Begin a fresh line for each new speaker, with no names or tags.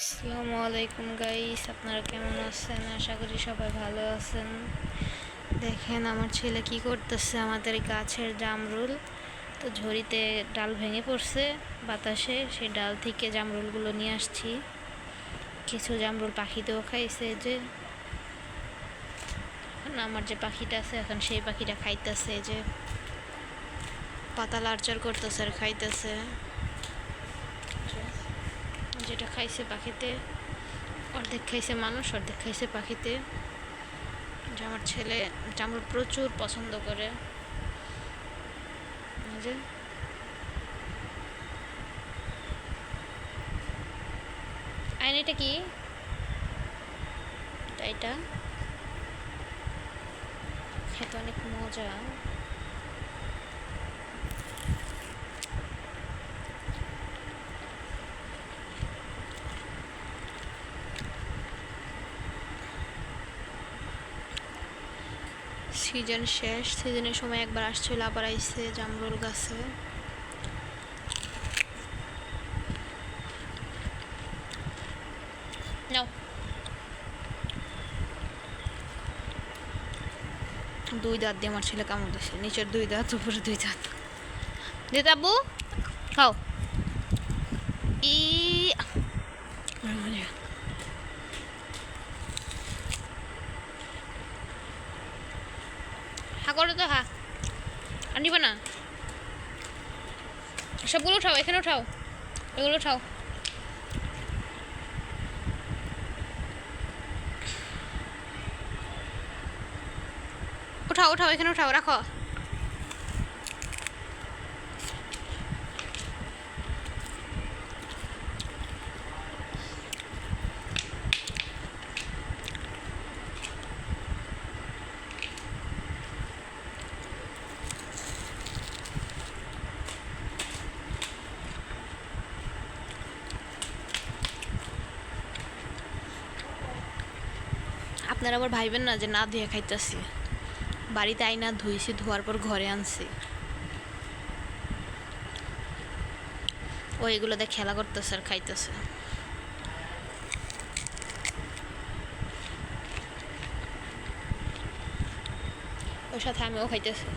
আসসালামু আলাইকুম গাইস, আপনারা কেমন আছেন? আশা করি সবাই ভালো আছেন। দেখেন আমার ছেলে কি করতেছে। আমাদের গাছের জামরুল তো ঝড়িতে ডাল ভেঙে পড়ছে বাতাসে, সেই ডাল থেকে জামরুলগুলো নিয়ে আসছি। কিছু জামরুল পাখিতেও খাইছে, যে আমার যে পাখিটা আছে এখন সেই পাখিটা খাইতেছে, যে পাতা লাড়চাড় করতেছে আর খাইতেছে। যেটা খাইছে পাখিতে অর্ধেক খাইছে মানুষ, অর্ধেক খাইছে পাখিতে। যে আমার ছেলে জামরুল প্রচুর পছন্দ করে। যে আইন, এটা কি? এটা খেতে অনেক মজা। সিজন শেষ, সিজনের সময় একবার আসছিল, আবার আইসে জামরুল গাছে। নাও, দুই দাঁত দিয়ে আমার ছেলে কামড় দিচ্ছে, নিচের দুই দাঁত, উপরে দুই দাঁত। দিতে আব্বু, খাও। ই হা করো তো, হা। আর নিবা না? সবগুলো উঠাও, এখানে উঠাও, এগুলো উঠাও। উঠাও উঠাও, এখানে উঠাও, রাখো। আপনারা আবার ভাইবেন না যে না ধুয়ে খাইতেছি। বাড়িতে আইনা ধুইছি, ধোয়ার পর ঘরে আনছি। ও এগুলো দিয়ে খেলা করতেছে আর খাইতেছে। ওর সাথে আমিও খাইতেছি।